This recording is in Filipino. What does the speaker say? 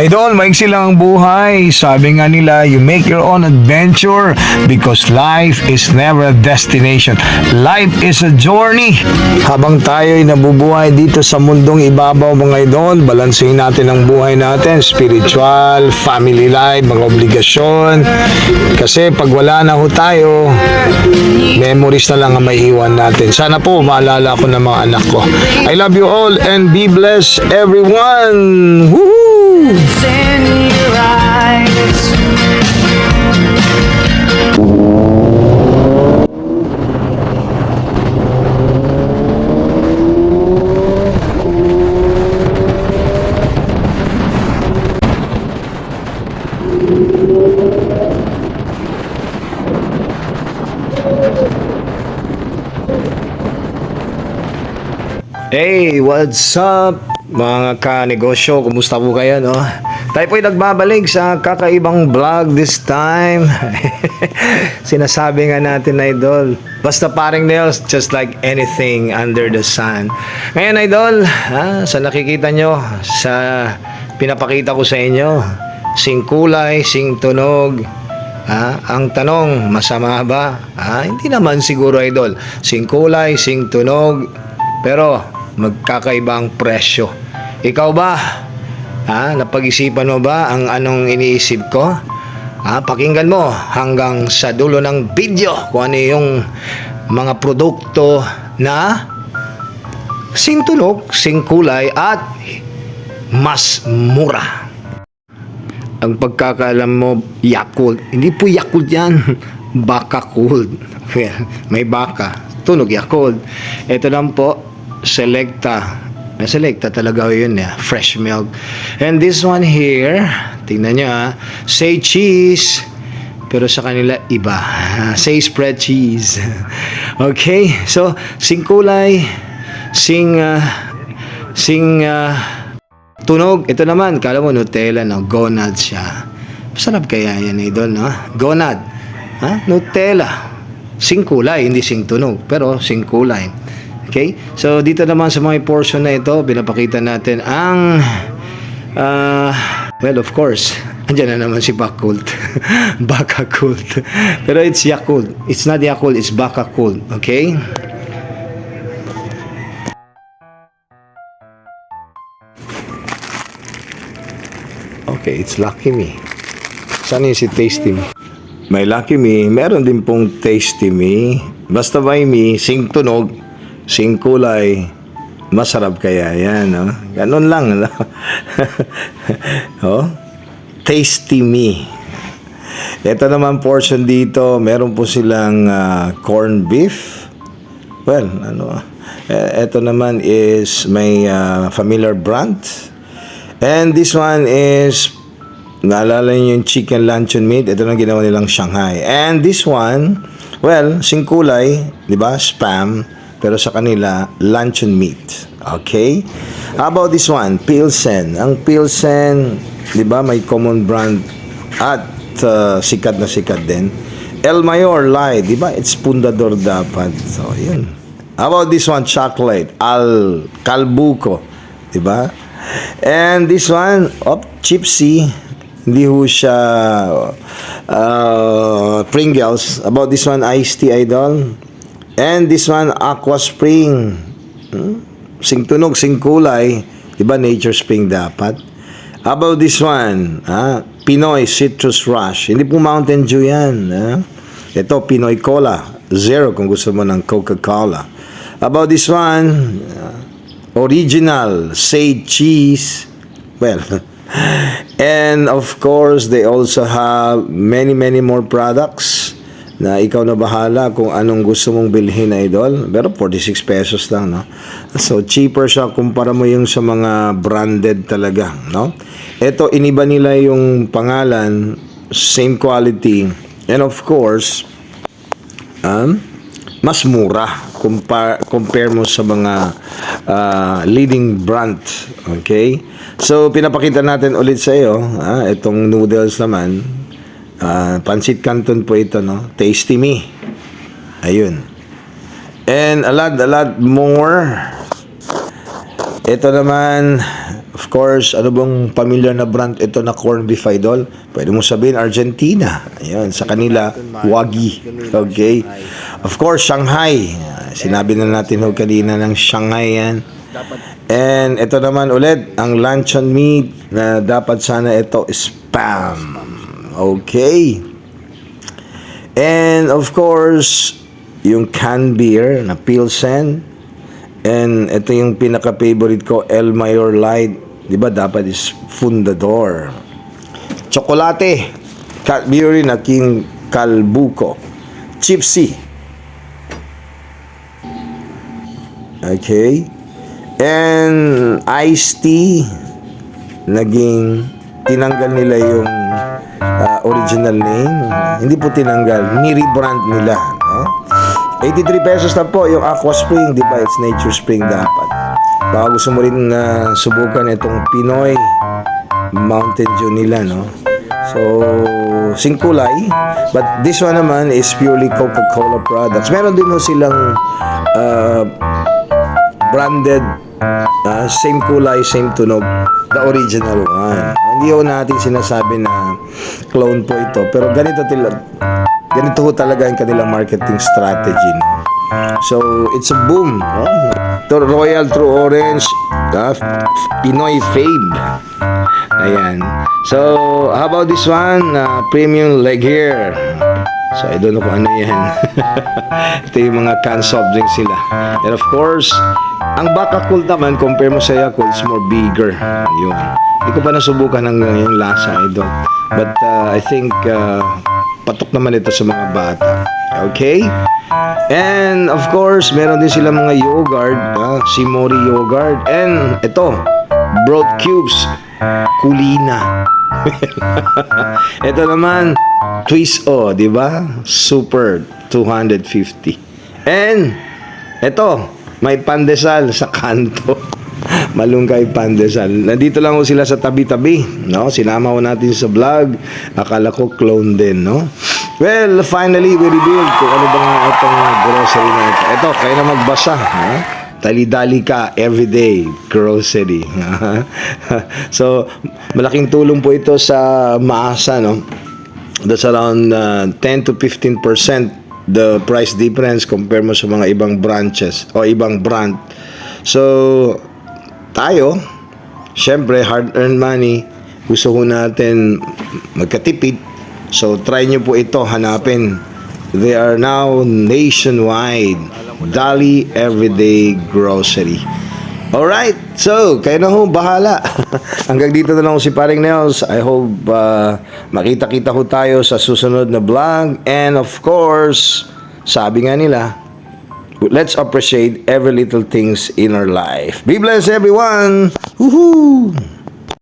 Idol, maiksi lang ang buhay. Sabi nga nila, you make your own adventure because life is never a destination. Life is a journey. Habang tayo'y nabubuhay dito sa mundong ibabaw, mga idol, balansuhin natin ang buhay natin, spiritual, family life, mga obligasyon. Kasi pag wala na ho tayo, memories na lang ang maiiwan natin. Sana po maalala ko ng mga anak ko. I love you all and be blessed everyone. Woo! In your eyes. Hey, what's up? Mga ka-negosyo, kumusta po kayo, no? Tayo po'y nagbabalik sa kakaibang vlog this time. Sinasabi nga natin, idol, basta paring nails, just like anything under the sun. Ngayon, idol, sa nakikita nyo, sa pinapakita ko sa inyo, sing kulay, sing tunog. Ang tanong, masama ba? Hindi naman siguro, idol. Sing kulay, sing tunog, pero magkakaiba ang presyo. Ikaw ba? Napag-isipan mo ba ang anong iniisip ko? Pakinggan mo hanggang sa dulo ng video kung ano yung mga produkto na sing tunog, sing kulay at mas mura. Ang pagkakaalam mo, Yakult. Hindi po Yakult yan. Baka Kult. May baka. Tunog Yakult. Ito lang po, Selecta. Selecta talaga yun, fresh milk. And this one here, tingnan nyo, say cheese, pero sa kanila iba. Say spread cheese. Okay, so sing kulay, sing tunog. Ito naman, kala mo Nutella, no? Gonad siya. Masarap kaya yan, idol, no? Gonad. Nutella. Sing kulay, hindi sing tunog, pero sing kulay. Okay? So, dito naman sa mga portion na ito, pinapakita natin ang well, of course, andyan na naman si Bakult. Baka Kult. Pero it's Yakult. It's not Yakult, it's Baka Kult. Okay? Okay, it's Lucky Me. Saan yung si Tasty Me? May Lucky Me, meron din pong Tasty Me. Basta by me, sing tunog, sing kulay, masarap kaya yan, no? Ganun lang, no? Oh? Tasty Me. Ito naman portion dito, meron po silang corn beef. Well, ito naman is may familiar brand. And this one is, naalala niyo yung chicken luncheon meat, ito na ginawa nilang Shanghai. And this one, well, sing kulay, di ba? Spam. Pero sa kanila, luncheon meat. Okay? How about this one? Pilsen. Ang Pilsen, di ba, may common brand at sikat na sikat din. El Mayor Light, di ba? It's Pundador dapat. So, yun. How about this one? Chocolate. Al Calbuco. Di ba? And this one, Chipsy. Hindi ho siya Pringles. About this one, iced tea, idol. And this one, Aqua Spring. Sing tunog, sing kulay. Diba, Nature Spring dapat. How about this one? Pinoy Citrus Rush. Hindi po Mountain Dew yan. Ito, Pinoy Cola. Zero kung gusto mo ng Coca-Cola. How about this one? Original Say Cheese. Well, and of course, they also have many more products na ikaw na bahala kung anong gusto mong bilhin na, idol. Pero 46 pesos lang, no? So, cheaper siya kumpara mo yung sa mga branded talaga, no? Ito, iniba nila yung pangalan, same quality, and of course, mas mura compare mo sa mga leading brand. Okay? So, pinapakita natin ulit sa iyo, itong noodles naman, Pancit Canton po ito, no? Tasty Me. Ayun. And a lot more. Ito naman, Of course, ano bang pamilyar na brand ito na corned beef, idol? Pwede mo sabihin Argentina. Ayun, sa kanila, Wagyu. Okay? Of course, Shanghai. Sinabi na natin ho kanina ng Shanghai yan. And ito naman ulit, ang luncheon meat na dapat sana ito spam. Okay? And of course, yung canned beer na Pilsen. And ito yung pinaka-favorite ko, El Mayor Light. Diba dapat is Fundador. Chocolate. Cadbury na King Calbuco. Chipsy. Okay. And iced tea. Naging tinanggal nila yung original name. Hindi po tinanggal. Ni-rebrand nila. No? 83 pesos na po yung Aqua Spring. Di ba? It's Nature Spring dapat. Baka gusto mo rin subukan itong Pinoy Mountain Dew nila, no? So, singkulay. But this one naman is purely Coca-Cola products. Meron din ho silang branded, same kulay, same tunog, the original one. Hindi ho natin sinasabi na clone po ito. Pero ganito ho talaga yung kanilang marketing strategy, no? So, it's a boom. No? The Royal True Orange, Pinoy Fave. Ayan. So, how about this one? Premium Leg Hair. So, I don't know kung ano yan. Ito yung mga canned soft drinks sila. And of course, ang Baka Cool naman, compare mo sa Yakult, it's more bigger. Yun. Hindi ko pa nasubukan ng yung lasa, ito. But I think patok naman ito sa mga bata. Okay? And of course, meron din sila mga yogurt, Simori yogurt. And ito, broad cubes, Kulina. Ito naman, Twist O, di ba? Super 250. And ito, may pandesal sa kanto. Malunggay pandesal. Nandito lang ho sila sa tabi-tabi, no? Sinama ko natin sa vlog. Akala ko clone din, no? Well, finally, we revealed kung ano ba nga itong grocery na ito. Ito, kayo na magbasa, ha? Dali-dali ka, everyday grocery. So, malaking tulong po ito sa maasa, no? That's around 10 to 15% the price difference compare mo sa mga ibang branches o ibang brand. So, tayo, syempre, hard-earned money, gusto ko natin magkatipid. So, try nyo po ito, hanapin. They are now nationwide. Dali Everyday Grocery. Alright, so, kayo na ho, bahala. Hanggang dito na lang ho si Paring Nels. I hope makita-kita ho tayo sa susunod na vlog. And of course, sabi nga nila, let's appreciate every little things in our life. Be blessed, everyone! Woohoo!